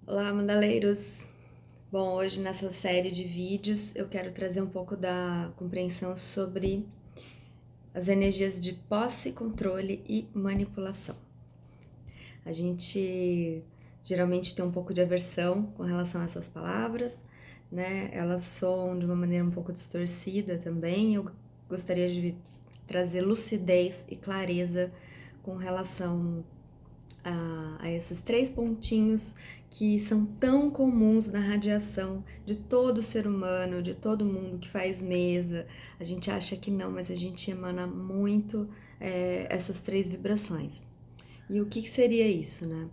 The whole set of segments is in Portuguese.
Olá, mandaleiros! Bom, hoje nessa série de vídeos eu quero trazer um pouco da compreensão sobre as energias de posse, controle e manipulação. A gente geralmente tem um pouco de aversão com relação a essas palavras, né? Elas soam de uma maneira um pouco distorcida também. Eu gostaria de trazer lucidez e clareza com relação a esses três pontinhos que são tão comuns na radiação de todo ser humano, de todo mundo que faz mesa. A gente acha que não, mas a gente emana muito essas três vibrações. E o que seria isso, né?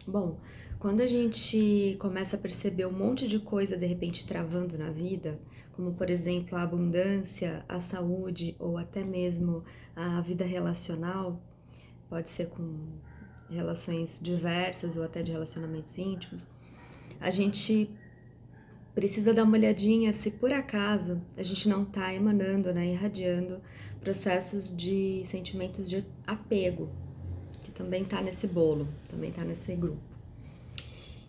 Bom, quando a gente começa a perceber um monte de coisa de repente travando na vida, como por exemplo a abundância, a saúde ou até mesmo a vida relacional, pode ser com relações diversas ou até de relacionamentos íntimos, a gente precisa dar uma olhadinha se por acaso a gente não está emanando, né, irradiando processos de sentimentos de apego, que também está nesse bolo, também está nesse grupo.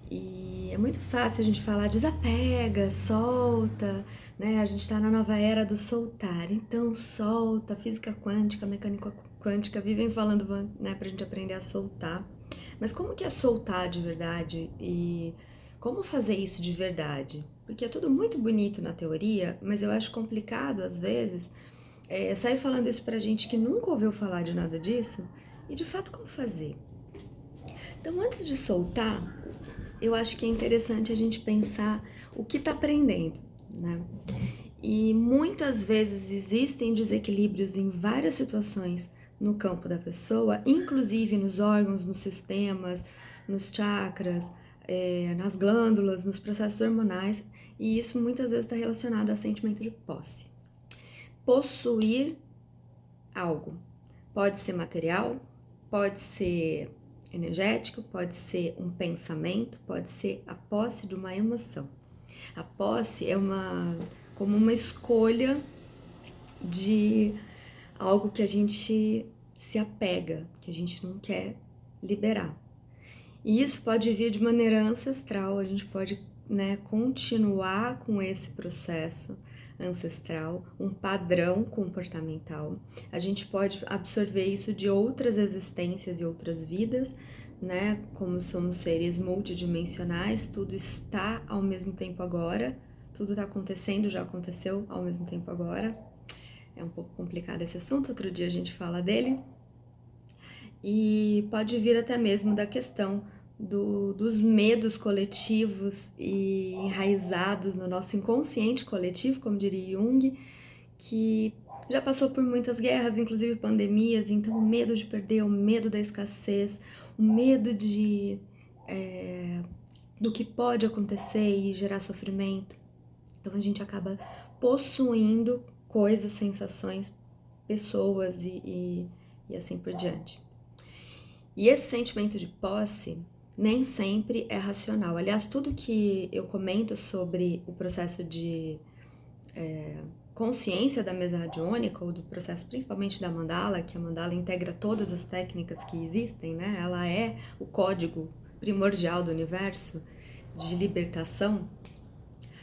E é muito fácil a gente falar desapega, solta, né? A gente está na nova era do soltar, então solta, física quântica, mecânica quântica vivem falando, né, pra gente aprender a soltar. Mas como que é soltar de verdade e como fazer isso de verdade? Porque é tudo muito bonito na teoria, mas eu acho complicado às vezes sair falando isso pra gente que nunca ouviu falar de nada disso e de fato como fazer. Então, antes de soltar, eu acho que é interessante a gente pensar o que está aprendendo, né? E muitas vezes existem desequilíbrios em várias situações no campo da pessoa, inclusive nos órgãos, nos sistemas, nos chakras, nas glândulas, nos processos hormonais, e isso muitas vezes está relacionado a sentimento de posse. Possuir algo pode ser material, pode ser energético, pode ser um pensamento, pode ser a posse de uma emoção. A posse é como uma escolha de algo que a gente se apega, que a gente não quer liberar. E isso pode vir de maneira ancestral, a gente pode, né, continuar com esse processo ancestral, um padrão comportamental. A gente pode absorver isso de outras existências e outras vidas, né? Como somos seres multidimensionais, tudo está ao mesmo tempo agora, tudo está acontecendo, já aconteceu ao mesmo tempo agora. É um pouco complicado esse assunto, outro dia a gente fala dele. E pode vir até mesmo da questão dos medos coletivos e enraizados no nosso inconsciente coletivo, como diria Jung, que já passou por muitas guerras, inclusive pandemias, então o medo de perder, o medo da escassez, o medo do que pode acontecer e gerar sofrimento. Então a gente acaba possuindo coisas, sensações, pessoas e assim por diante. E esse sentimento de posse nem sempre é racional. Aliás, tudo que eu comento sobre o processo de consciência da mesa radiônica, ou do processo principalmente da mandala, que a mandala integra todas as técnicas que existem, né? Ela é o código primordial do universo de libertação.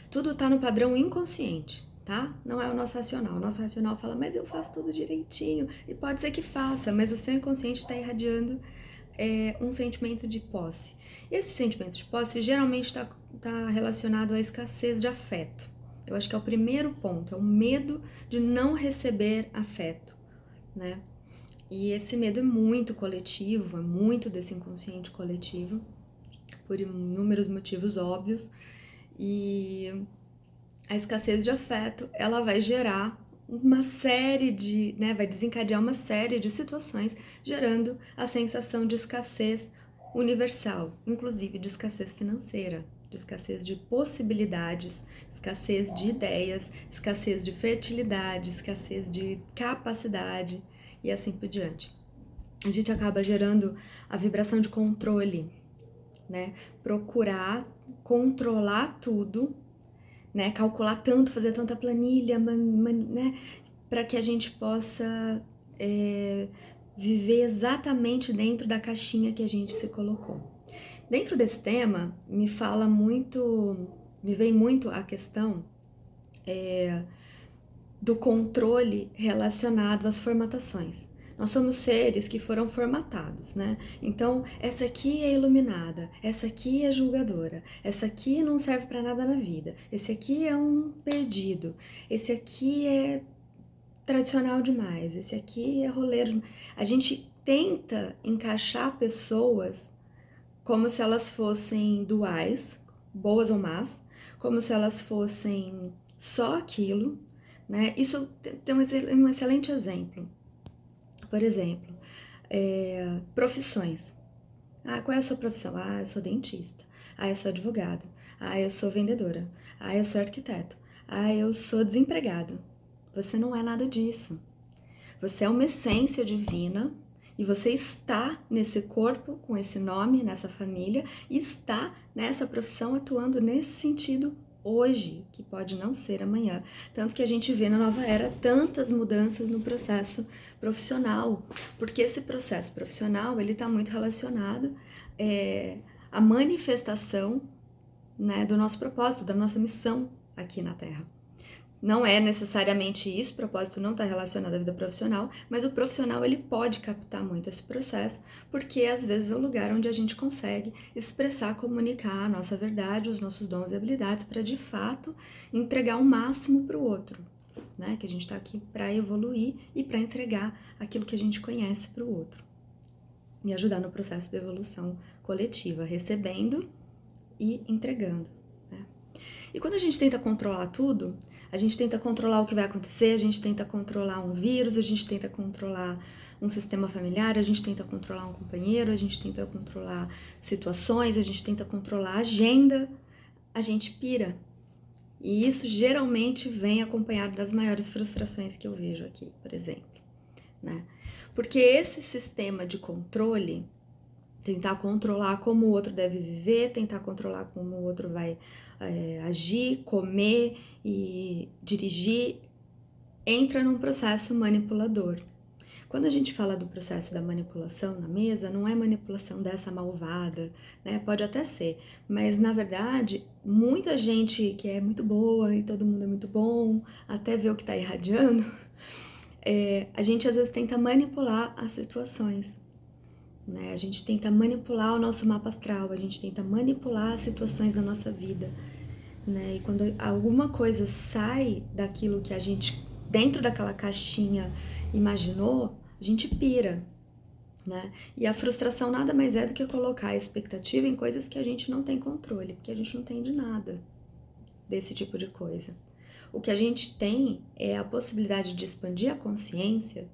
Tudo está no padrão inconsciente, tá? Não é o nosso racional. O nosso racional fala, mas eu faço tudo direitinho. E pode ser que faça, mas o seu inconsciente está irradiando um sentimento de posse. E esse sentimento de posse geralmente está relacionado à escassez de afeto. Eu acho que é o primeiro ponto, é o medo de não receber afeto, né? E esse medo é muito coletivo, é muito desse inconsciente coletivo, por inúmeros motivos óbvios. E a escassez de afeto, ela vai gerar uma série de, né, vai desencadear uma série de situações, gerando a sensação de escassez universal, inclusive de escassez financeira, de escassez de possibilidades, escassez de ideias, escassez de fertilidade, escassez de capacidade e assim por diante. A gente acaba gerando a vibração de controle, né? Procurar controlar tudo, né, calcular tanto, fazer tanta planilha, né, para que a gente possa viver exatamente dentro da caixinha que a gente se colocou. Dentro desse tema, me vem muito a questão do controle relacionado às formatações. Nós somos seres que foram formatados, né? Então, essa aqui é iluminada, essa aqui é julgadora, essa aqui não serve para nada na vida, esse aqui é um perdido, esse aqui é tradicional demais, esse aqui é roleiro demais. A gente tenta encaixar pessoas como se elas fossem duais, boas ou más, como se elas fossem só aquilo, né? Isso tem um excelente exemplo. Por exemplo, profissões. Ah, qual é a sua profissão? Ah, eu sou dentista. Ah, eu sou advogada. Ah, eu sou vendedora. Ah, eu sou arquiteto. Ah, eu sou desempregado. Você não é nada disso. Você é uma essência divina e você está nesse corpo, com esse nome, nessa família, e está nessa profissão atuando nesse sentido hoje, que pode não ser amanhã. Tanto que a gente vê na nova era tantas mudanças no processo profissional, porque esse processo profissional ele está muito relacionado à manifestação, né, do nosso propósito, da nossa missão aqui na Terra. Não é necessariamente isso, o propósito não está relacionado à vida profissional, mas o profissional ele pode captar muito esse processo, porque às vezes é o lugar onde a gente consegue expressar, comunicar a nossa verdade, os nossos dons e habilidades para de fato entregar o máximo para o outro, né? Que a gente está aqui para evoluir e para entregar aquilo que a gente conhece para o outro e ajudar no processo de evolução coletiva, recebendo e entregando. E quando a gente tenta controlar tudo, a gente tenta controlar o que vai acontecer, a gente tenta controlar um vírus, a gente tenta controlar um sistema familiar, a gente tenta controlar um companheiro, a gente tenta controlar situações, a gente tenta controlar a agenda, a gente pira. E isso geralmente vem acompanhado das maiores frustrações que eu vejo aqui, por exemplo, né? Porque esse sistema de controle, tentar controlar como o outro deve viver, tentar controlar como o outro vai agir, comer e dirigir, entra num processo manipulador. Quando a gente fala do processo da manipulação na mesa, não é manipulação dessa malvada, né? Pode até ser, mas na verdade, muita gente que é muito boa e todo mundo é muito bom, até ver o que tá irradiando, a gente às vezes tenta manipular as situações. Né? A gente tenta manipular o nosso mapa astral, a gente tenta manipular as situações da nossa vida, né? E quando alguma coisa sai daquilo que a gente, dentro daquela caixinha, imaginou, a gente pira, né? E a frustração nada mais é do que colocar a expectativa em coisas que a gente não tem controle, porque a gente não tem de nada desse tipo de coisa. O que a gente tem é a possibilidade de expandir a consciência,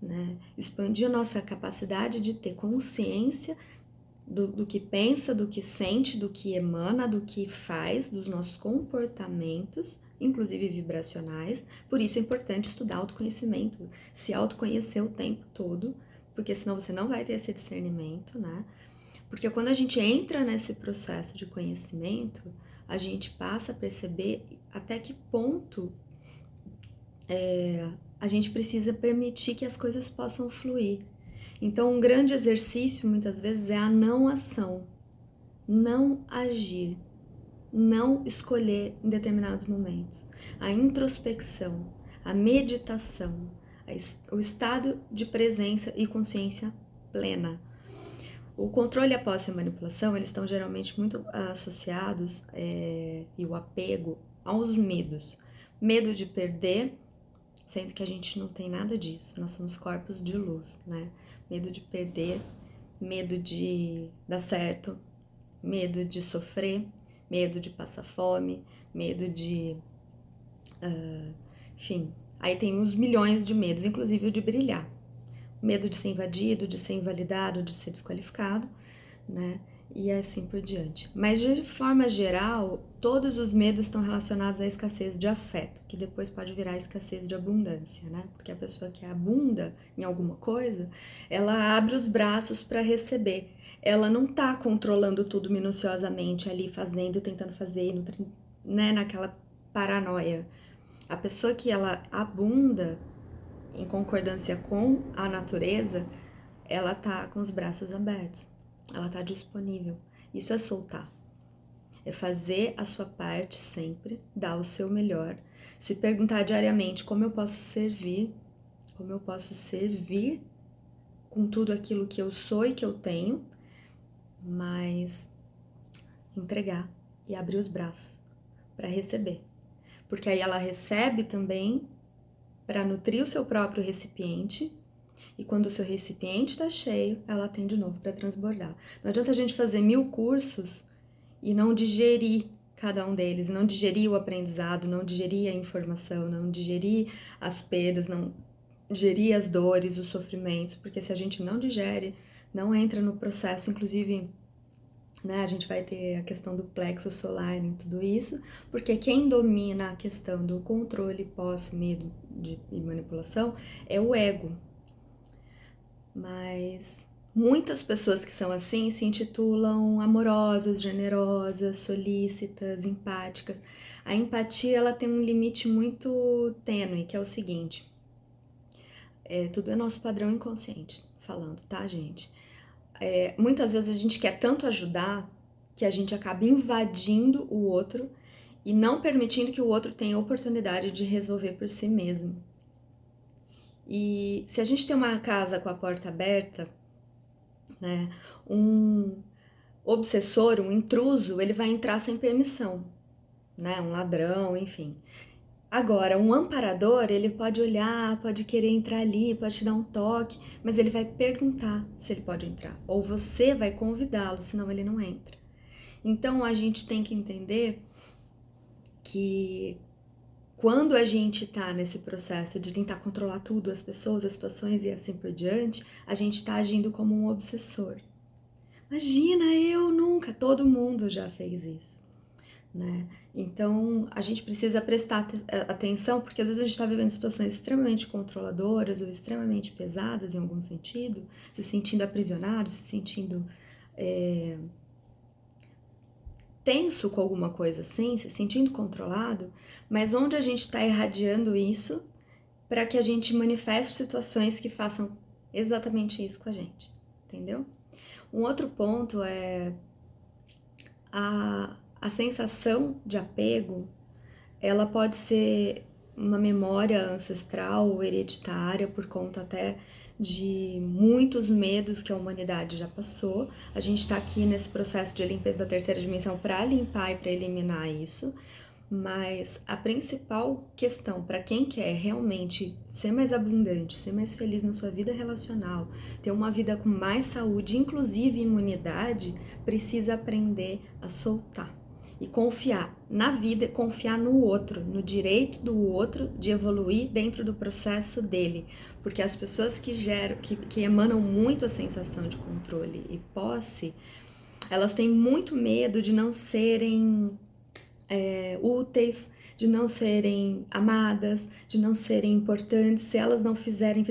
né? Expandir a nossa capacidade de ter consciência do que pensa, do que sente, do que emana, do que faz, dos nossos comportamentos, inclusive vibracionais. Por isso é importante estudar autoconhecimento, se autoconhecer o tempo todo, porque senão você não vai ter esse discernimento, né? Porque quando a gente entra nesse processo de conhecimento, a gente passa a perceber até que ponto a gente precisa permitir que as coisas possam fluir. Então, um grande exercício, muitas vezes, é a não ação, não agir, não escolher em determinados momentos. A introspecção, a meditação, o estado de presença e consciência plena. O controle, a posse e a manipulação, eles estão geralmente muito associados, e o apego, aos medos. Medo de perder, sendo que a gente não tem nada disso, nós somos corpos de luz, né? Medo de perder, medo de dar certo, medo de sofrer, medo de passar fome, medo de... enfim, aí tem uns milhões de medos, inclusive o de brilhar. Medo de ser invadido, de ser invalidado, de ser desqualificado, né? E assim por diante. Mas de forma geral, todos os medos estão relacionados à escassez de afeto, que depois pode virar escassez de abundância, né? Porque a pessoa que abunda em alguma coisa, ela abre os braços para receber. Ela não tá controlando tudo minuciosamente ali, fazendo, tentando fazer, né? Naquela paranoia. A pessoa que ela abunda em concordância com a natureza, ela tá com os braços abertos. Ela tá disponível, Isso é soltar. É fazer a sua parte sempre, dar o seu melhor, se perguntar diariamente como eu posso servir, como eu posso servir com tudo aquilo que eu sou e que eu tenho, mas entregar e abrir os braços para receber. Porque aí ela recebe também para nutrir o seu próprio recipiente, e quando o seu recipiente está cheio, ela tem de novo para transbordar. Não adianta a gente fazer 1000 cursos e não digerir cada um deles, não digerir o aprendizado, não digerir a informação, não digerir as perdas, não digerir as dores, os sofrimentos, porque se a gente não digere, não entra no processo, inclusive, né, a gente vai ter a questão do plexo solar em tudo isso, porque quem domina a questão do controle, posse, medo e manipulação é o ego. Mas muitas pessoas que são assim se intitulam amorosas, generosas, solícitas, empáticas. A empatia, ela tem um limite muito tênue, que é o seguinte: tudo é nosso padrão inconsciente falando, tá, gente? Muitas vezes a gente quer tanto ajudar que a gente acaba invadindo o outro e não permitindo que o outro tenha a oportunidade de resolver por si mesmo. E se a gente tem uma casa com a porta aberta, né, um obsessor, um intruso, ele vai entrar sem permissão, né, um ladrão, enfim. Agora, um amparador, ele pode olhar, pode querer entrar ali, pode te dar um toque, mas ele vai perguntar se ele pode entrar, ou você vai convidá-lo, senão ele não entra. Então, a gente tem que entender que quando a gente tá nesse processo de tentar controlar tudo, as pessoas, as situações e assim por diante, a gente tá agindo como um obsessor. Imagina, eu nunca, todo mundo já fez isso, né? Então, a gente precisa prestar atenção, porque às vezes a gente está vivendo situações extremamente controladoras ou extremamente pesadas em algum sentido, se sentindo aprisionado, se sentindo tenso com alguma coisa assim, se sentindo controlado, mas onde a gente está irradiando isso para que a gente manifeste situações que façam exatamente isso com a gente, entendeu? Um outro ponto é a sensação de apego, ela pode ser uma memória ancestral ou hereditária por conta até de muitos medos que a humanidade já passou. A gente está aqui nesse processo de limpeza da terceira dimensão para limpar e para eliminar isso. Mas a principal questão para quem quer realmente ser mais abundante, ser mais feliz na sua vida relacional, ter uma vida com mais saúde, inclusive imunidade, precisa aprender a soltar e confiar na vida, confiar no outro, no direito do outro de evoluir dentro do processo dele, porque as pessoas que emanam muito a sensação de controle e posse, elas têm muito medo de não serem úteis, de não serem amadas, de não serem importantes. Se elas não fizerem,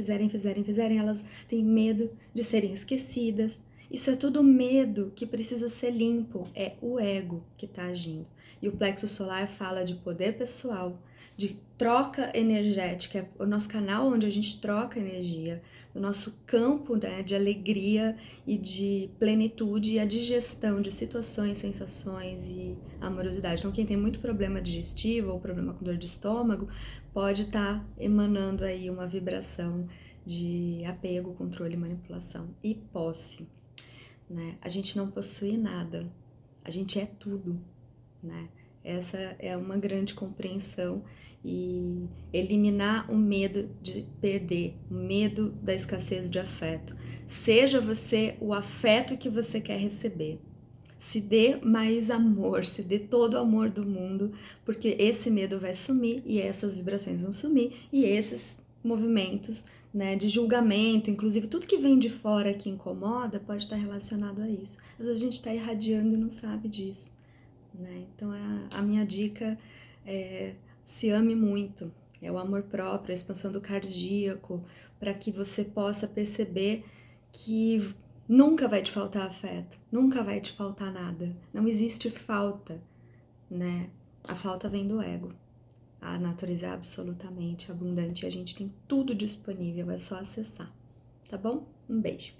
elas têm medo de serem esquecidas. Isso é tudo medo que precisa ser limpo, é o ego que está agindo. E o plexo solar fala de poder pessoal, de troca energética, é o nosso canal onde a gente troca energia, o nosso campo, né, de alegria e de plenitude e a digestão de situações, sensações e amorosidade. Então, quem tem muito problema digestivo ou problema com dor de estômago pode estar emanando aí uma vibração de apego, controle, manipulação e posse, né? A gente não possui nada, a gente é tudo, né? Essa é uma grande compreensão e eliminar o medo de perder, o medo da escassez de afeto. Seja você o afeto que você quer receber. Se dê mais amor, se dê todo o amor do mundo, porque esse medo vai sumir e essas vibrações vão sumir e esses movimentos, né, de julgamento, inclusive tudo que vem de fora que incomoda pode estar relacionado a isso. Às vezes a gente está irradiando e não sabe disso, né? Então a minha dica é se ame muito, é o amor próprio, a expansão do cardíaco, para que você possa perceber que nunca vai te faltar afeto, nunca vai te faltar nada. Não existe falta, né? A falta vem do ego. A natureza é absolutamente abundante e a gente tem tudo disponível, é só acessar, tá bom? Um beijo.